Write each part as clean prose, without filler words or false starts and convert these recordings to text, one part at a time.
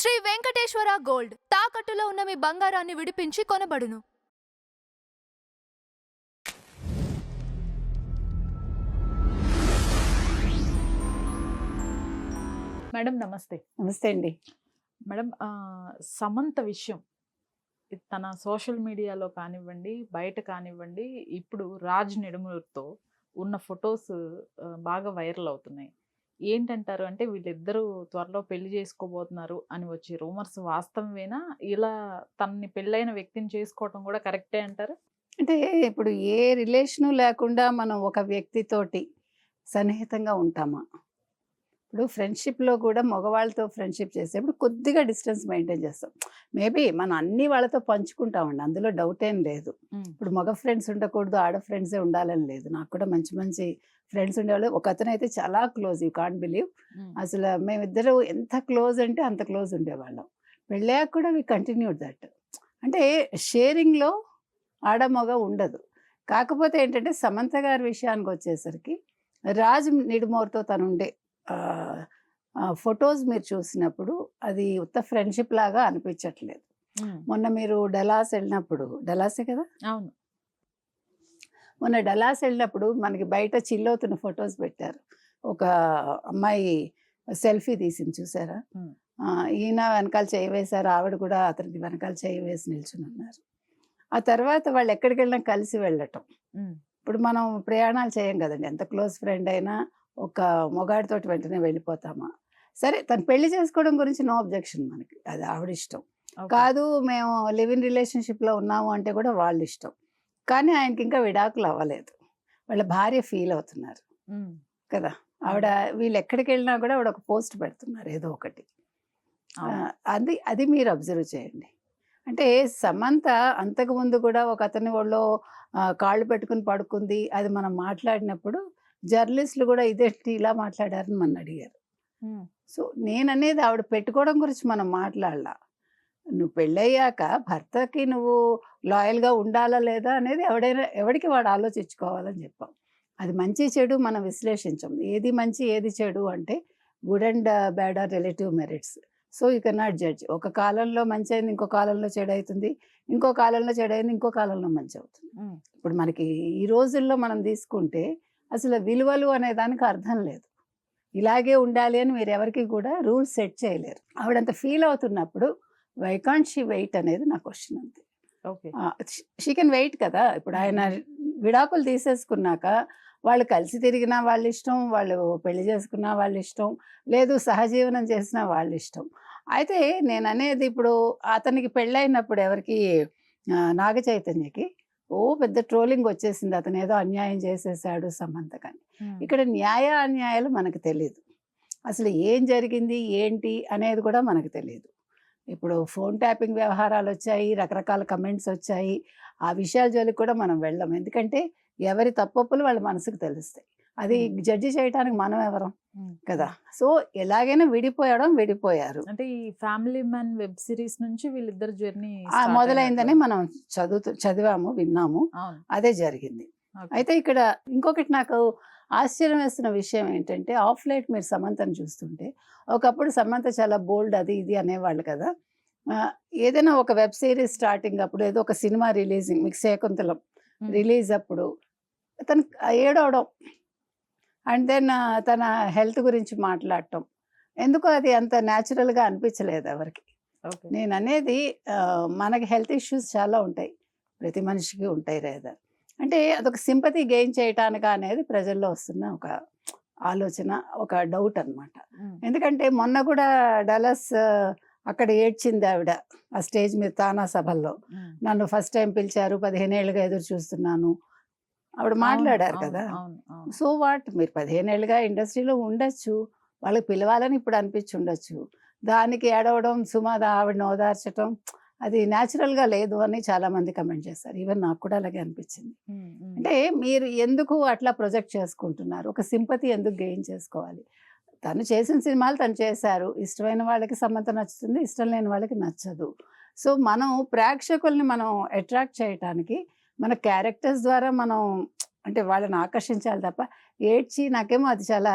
Shri Venkateswara gold తాకట్టులో ఉన్న మీ బంగారాన్ని విడిపించి కొనబడును. మేడం నమస్తే. నమస్తే అండి. మేడం సమంత విషయం తన సోషల్ మీడియాలో కానివ్వండి, బయట కానివ్వండి, ఇప్పుడు రాజ్ నిడుములతో ఉన్న ఫొటోస్ బాగా వైరల్ అవుతున్నాయి. ఏంటంటారు అంటే వీళ్ళిద్దరూ త్వరలో పెళ్లి చేసుకోబోతున్నారు అని వచ్చే రూమర్స్ వాస్తవమేనా? ఇలా తనని పెళ్ళైన వ్యక్తిని చేసుకోవటం కూడా కరెక్టే అంటారు? అంటే ఇప్పుడు ఏ రిలేషను లేకుండా మనం ఒక వ్యక్తితోటి సన్నిహితంగా ఉంటామా? ఇప్పుడు ఫ్రెండ్‌షిప్‌లో కూడా మగవాళ్ళతో ఫ్రెండ్‌షిప్ చేసేప్పుడు కొద్దిగా డిస్టెన్స్ మెయింటైన్ చేస్తాం. మేబీ మనం అన్ని వాళ్ళతో పంచుకుంటామండి. అందులో డౌట్ ఏం లేదు. ఇప్పుడు మగ ఫ్రెండ్స్ ఉండకూడదు, ఆడ ఫ్రెండ్సే ఉండాలని లేదు. నాకు కూడా మంచి మంచి ఫ్రెండ్స్ ఉండేవాళ్ళు. ఒకతనైతే చాలా క్లోజ్, యూ కాంట్ బిలీవ్. అసలు మేమిద్దరు ఎంత క్లోజ్ అంటే అంత క్లోజ్ ఉండేవాళ్ళం. పెళ్ళాక కూడా వి కంటిన్యూడ్ దట్. అంటే షేరింగ్‌లో ఆడ మగ ఉండదు. కాకపోతే ఏంటంటే సమంత గారి విషయానికి వచ్చేసరికి రాజ్ నిడుమోర్తో తనుండే ఫొటోస్ మీరు చూసినప్పుడు అది ఉత్త ఫ్రెండ్షిప్ లాగా అనిపించట్లేదు. మొన్న మీరు డలాస్ వెళ్ళినప్పుడు, డలాసే కదా? అవును. మొన్న డలాస్ వెళ్ళినప్పుడు మనకి బయట చిల్లవుతున్న ఫొటోస్ పెట్టారు. ఒక అమ్మాయి సెల్ఫీ తీసింది చూసారా? ఈయన వెనకాల చేయి వేశారు, ఆవిడ కూడా అతనికి వెనకాల చేయి వేసి నిల్చుని ఉన్నారు. ఆ తర్వాత వాళ్ళు ఎక్కడికి వెళ్ళినా కలిసి వెళ్ళటం. ఇప్పుడు మనం ప్రయాణాలు చేయం కదండి, ఎంత క్లోజ్ ఫ్రెండ్ అయినా ఒక మొగాడితోటి వెంటనే వెళ్ళిపోతామా? సరే, తను పెళ్లి చేసుకోవడం గురించి నో అబ్జెక్షన్ మనకి, అది ఆవిడ ఇష్టం. కాదు మేము లివ్ ఇన్ రిలేషన్షిప్లో ఉన్నాము అంటే కూడా వాళ్ళ ఇష్టం. కానీ ఆయనకి ఇంకా విడాకులు అవ్వలేదు, వాళ్ళ భార్య ఫీల్ అవుతున్నారు కదా. ఆవిడ వీళ్ళు ఎక్కడికి వెళ్ళినా కూడా ఆవిడ ఒక పోస్ట్ పెడుతున్నారు ఏదో ఒకటి. అది మీరు అబ్జర్వ్ చేయండి. అంటే సమంత అంతకుముందు కూడా ఒక అతని ఒళ్ళో కాళ్ళు పెట్టుకుని పడుకుంది, అది మనం మాట్లాడినప్పుడు జర్నలిస్టులు కూడా ఇదేంటి ఇలా మాట్లాడారని మన అడిగారు. సో నేననేది ఆవిడ పెట్టుకోవడం గురించి మనం మాట్లాడలా. నువ్వు పెళ్ళయ్యాక భర్తకి నువ్వు లాయల్గా ఉండాలా లేదా అనేది ఎవడికి వాడు ఆలోచించుకోవాలని చెప్పాం. అది మంచి చెడు మనం విశ్లేషించాం. ఏది మంచి ఏది చెడు అంటే good and bad or relative merits. So you can not judge. ఒక కాలంలో మంచి అయింది, ఇంకో కాలంలో చెడు అవుతుంది, ఇంకో కాలంలో చెడు అయింది, ఇంకో కాలంలో మంచి అవుతుంది. ఇప్పుడు మనకి ఈ రోజుల్లో మనం తీసుకుంటే అసలు విలువలు అనే దానికి అర్థం లేదు. ఇలాగే ఉండాలి అని మీరు ఎవరికి కూడా రూల్స్ సెట్ చేయలేరు. ఆవిడంత ఫీల్ అవుతున్నప్పుడు వై కాంట్ షీ వెయిట్ అనేది నా క్వశ్చన్ అంతే. షీ కెన్ వెయిట్ కదా. ఇప్పుడు ఆయన విడాకులు తీసేసుకున్నాక వాళ్ళు కలిసి తిరిగినా వాళ్ళ ఇష్టం, వాళ్ళు పెళ్లి చేసుకున్నా వాళ్ళ ఇష్టం, లేదు సహజీవనం చేసినా వాళ్ళ ఇష్టం. అయితే నేను అనేది ఇప్పుడు అతనికి పెళ్ళైనప్పుడు ఎవరికి నాగ చైతన్యకి పెద్ద ట్రోలింగ్ వచ్చేసింది, అతను ఏదో అన్యాయం చేసేసాడు సమంత కానీ. ఇక్కడ న్యాయ అన్యాయాలు మనకు తెలియదు, అసలు ఏం జరిగింది ఏంటి అనేది కూడా మనకు తెలియదు. ఇప్పుడు ఫోన్ ట్యాపింగ్ వ్యవహారాలు వచ్చాయి, రకరకాల కమెంట్స్ వచ్చాయి, ఆ విషయాల జోలికి కూడా మనం వెళ్ళం. ఎందుకంటే ఎవరి తప్పొప్పులు వాళ్ళ మనసుకు తెలుస్తాయి, అది జడ్జి చేయడానికి మనం ఎవరం కదా. సో ఎలాగైనా విడిపోయారు. అంటే ఈ ఫ్యామిలీ మ్యాన్ వెబ్ సిరీస్ నుంచి వీళ్ళిద్దరు జర్నీ మొదలైందని మనం చదివాము, విన్నాము, అదే జరిగింది. అయితే ఇక్కడ ఇంకొకటి నాకు ఆశ్చర్యం వేస్తున్న విషయం ఏంటంటే, ఆఫ్ లైట్ మీరు సమంతను చూస్తుంటే, ఒకప్పుడు సమంత చాలా బోల్డ్ అది ఇది అనేవాళ్ళు కదా. ఏదైనా ఒక వెబ్ సిరీస్ స్టార్టింగ్ అప్పుడు, ఏదో ఒక సినిమా రిలీజింగ్, మీకు శకుంతలం రిలీజ్ అప్పుడు తను ఏడవడం, అండ్ దెన్ తన హెల్త్ గురించి మాట్లాడటం, ఎందుకో అది అంత న్యాచురల్గా అనిపించలేదు ఎవరికి. నేను అనేది మనకి హెల్త్ ఇష్యూస్ చాలా ఉంటాయి, ప్రతి మనిషికి ఉంటాయి లేదా అంటే అదొక సింపతి గెయిన్ చేయటానిక అనేది ప్రజల్లో వస్తున్న ఒక ఆలోచన, ఒక డౌట్ అనమాట. ఎందుకంటే మొన్న కూడా డలస్ అక్కడ ఏడ్చింది ఆవిడ ఆ స్టేజ్ మీద తానా సభల్లో. నన్ను ఫస్ట్ టైం పిలిచారు, 15 ఏళ్ళుగా ఎదురు చూస్తున్నాను, ఆవిడ మాట్లాడారు కదా. సో వాట్, మీరు 15 ఏళ్ళుగా ఇండస్ట్రీలో ఉండొచ్చు, వాళ్ళకి పిలవాలని ఇప్పుడు అనిపించి ఉండొచ్చు, దానికి ఏడవడం, సుమాద ఆవిడని ఓదార్చడం అది న్యాచురల్గా లేదు అని చాలామంది కమెంట్ చేస్తారు. ఈవెన్ నాకు కూడా అలాగే అనిపించింది. అంటే మీరు ఎందుకు అట్లా ప్రొజెక్ట్ చేసుకుంటున్నారు, ఒక సింపతి ఎందుకు గెయిన్ చేసుకోవాలి? తను చేసిన సినిమాలు తను చేశారు, ఇష్టమైన వాళ్ళకి సమంత నచ్చుతుంది, ఇష్టం లేని వాళ్ళకి నచ్చదు. సో మనం ప్రేక్షకుల్ని మనం అట్రాక్ట్ చేయటానికి మన క్యారెక్టర్స్ ద్వారా మనం అంటే వాళ్ళని ఆకర్షించాలి తప్ప ఏడ్చి నాకేమో అది చాలా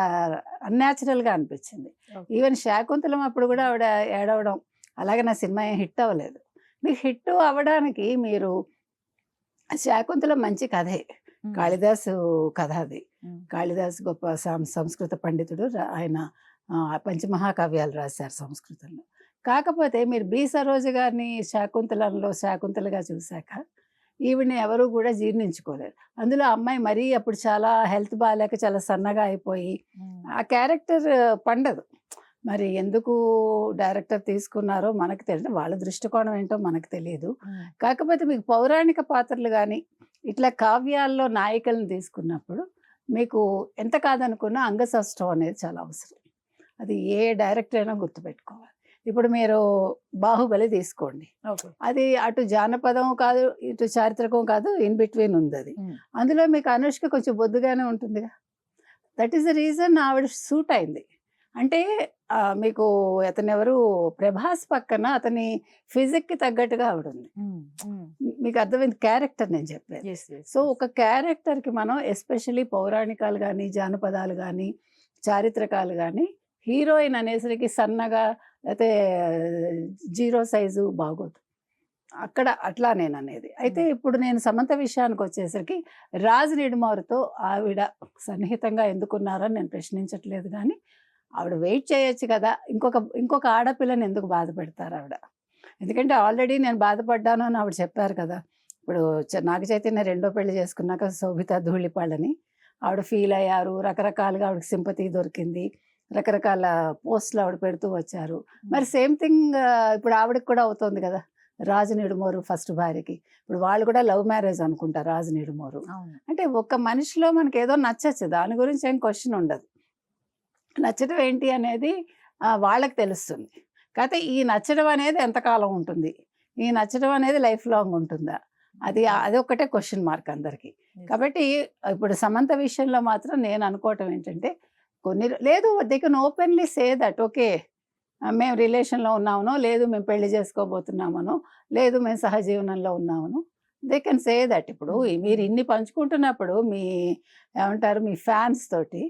అన్యాచురల్గా అనిపించింది. ఈవెన్ శాకుంతలం అప్పుడు కూడా ఆవిడ ఏడవడం, అలాగే నా సినిమా ఏం హిట్ అవ్వలేదు. మీకు హిట్ అవ్వడానికి మీరు శాకుంతల మంచి కథే. కాళిదాసు కథ అది. కాళిదాసు గొప్ప సంస్కృత పండితుడు. ఆయన పంచమహాకావ్యాలు రాశారు సంస్కృతంలో. కాకపోతే మీరు బి సరోజ గారిని శాకుంతలంలో శాకుంతలగా చూశాక ఈవిడ్ని ఎవరు కూడా జీర్ణించుకోలేరు. అందులో అమ్మాయి మరీ అప్పుడు చాలా హెల్త్ బాగాలేక చాలా సన్నగా అయిపోయి ఆ క్యారెక్టర్ పండదు. మరి ఎందుకు డైరెక్టర్ తీసుకున్నారో మనకు తెలియదు, వాళ్ళ దృష్టికోణం ఏంటో మనకు తెలియదు. కాకపోతే మీకు పౌరాణిక పాత్రలు కానీ ఇట్లా కావ్యాల్లో నాయికలను తీసుకున్నప్పుడు మీకు ఎంత కాదనుకున్నా అంగసౌష్ఠవం అనేది చాలా అవసరం. అది ఏ డైరెక్టర్ అయినా గుర్తుపెట్టుకోవాలి. ఇప్పుడు మీరు బాహుబలి తీసుకోండి, అది అటు జానపదం కాదు ఇటు చారిత్రకం కాదు, ఇన్ బిట్వీన్ ఉంది అది. అందులో మీకు అనుష్క కొంచెం బొద్దుగానే ఉంటుందిగా. దట్ ఈస్ ద రీజన్ ఆవిడ సూట్ అయింది. అంటే మీకు అతను ఎవరు, ప్రభాస్ పక్కన అతని ఫిజిక్కి తగ్గట్టుగా ఆవిడ ఉంది. మీకు అర్థమైంది క్యారెక్టర్ నేను చెప్పేది. సో ఒక క్యారెక్టర్కి మనం ఎస్పెషల్లీ పౌరాణికాలు కానీ జానపదాలు కానీ చారిత్రకాలు కానీ హీరోయిన్ అనేసరికి సన్నగా అయితే 0 సైజు బాగోదు అక్కడ, అట్లా నేను అనేది. అయితే ఇప్పుడు నేను సమంత విషయానికి వచ్చేసరికి రాజ్ నిడుమోరుతో ఆవిడ సన్నిహితంగా ఎందుకున్నారని నేను ప్రశ్నించట్లేదు, కానీ ఆవిడ వెయిట్ చేయొచ్చు కదా. ఇంకొక ఆడపిల్లని ఎందుకు బాధ పెడతారు ఆవిడ? ఎందుకంటే ఆల్రెడీ నేను బాధపడ్డాను అని ఆవిడ చెప్పారు కదా. ఇప్పుడు నాగ చైతన్య 2వ పెళ్లి చేసుకున్నాక శోభిత ధూళిపాళ్ళని ఆవిడ ఫీల్ అయ్యారు, రకరకాలుగా ఆవిడకి సింపతి దొరికింది, రకరకాల పోస్టులు ఆవిడ పెడుతూ వచ్చారు. మరి సేమ్ థింగ్ ఇప్పుడు ఆవిడకి కూడా అవుతుంది కదా. రాజు నిడుమోరు ఫస్ట్ భార్యకి, ఇప్పుడు వాళ్ళు కూడా లవ్ మ్యారేజ్ అనుకుంటారు రాజు నిడుమోరు. అంటే ఒక మనిషిలో మనకి ఏదో నచ్చచ్చు, దాని గురించి ఏం క్వశ్చన్ ఉండదు. నచ్చడం ఏంటి అనేది వాళ్ళకి తెలుస్తుంది. కాకపోతే ఈ నచ్చడం అనేది ఎంతకాలం ఉంటుంది, ఈ నచ్చడం అనేది లైఫ్ లాంగ్ ఉంటుందా, అది ఒక్కటే క్వశ్చన్ మార్క్ అందరికీ. కాబట్టి ఇప్పుడు సమంత విషయంలో మాత్రం నేను అనుకోవటం ఏంటంటే లేదు, they can openly say that okay మేము రిలేషన్లో ఉన్నామనో, లేదు మేము పెళ్లి చేసుకోబోతున్నామనో, లేదు మేము సహజీవనంలో ఉన్నామనో, దే కెన్ సే దట్. ఇప్పుడు మీరు ఇన్ని పంచుకుంటున్నప్పుడు మీ ఏమంటారు మీ ఫ్యాన్స్ తోటి,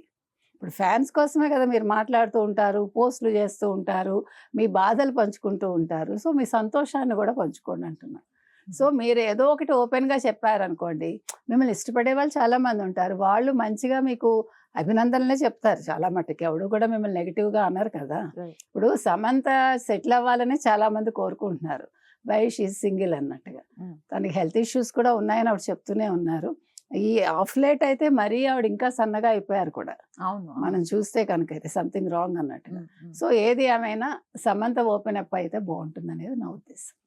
ఇప్పుడు ఫ్యాన్స్ కోసమే కదా మీరు మాట్లాడుతూ ఉంటారు, పోస్టులు చేస్తూ ఉంటారు, మీ బాధలు పంచుకుంటూ ఉంటారు. సో మీ సంతోషాన్ని కూడా పంచుకోండి అంటున్నా. సో మీరు ఏదో ఒకటి ఓపెన్గా చెప్పారనుకోండి, మిమ్మల్ని ఇష్టపడే వాళ్ళు చాలామంది ఉంటారు, వాళ్ళు మంచిగా మీకు అభినందనలే చెప్తారు చాలా మట్టుకి. ఎవడు కూడా మిమ్మల్ని నెగిటివ్గా అన్నారు కదా. ఇప్పుడు సమంత సెటిల్ అవ్వాలని చాలామంది కోరుకుంటున్నారు, వై షీఈ్ సింగిల్ అన్నట్టుగా. తనకి హెల్త్ ఇష్యూస్ కూడా ఉన్నాయని ఆవిడ చెప్తూనే ఉన్నారు. ఈ ఆఫ్ లేట్ అయితే మరీ ఆవిడ ఇంకా సన్నగా అయిపోయారు కూడా. అవును, మనం చూస్తే కనుక అయితే సంథింగ్ రాంగ్ అన్నట్టుగా. సో ఏది ఏమైనా సమంత ఓపెన్ అప్ అయితే బాగుంటుంది అనేది నా ఉద్దేశం.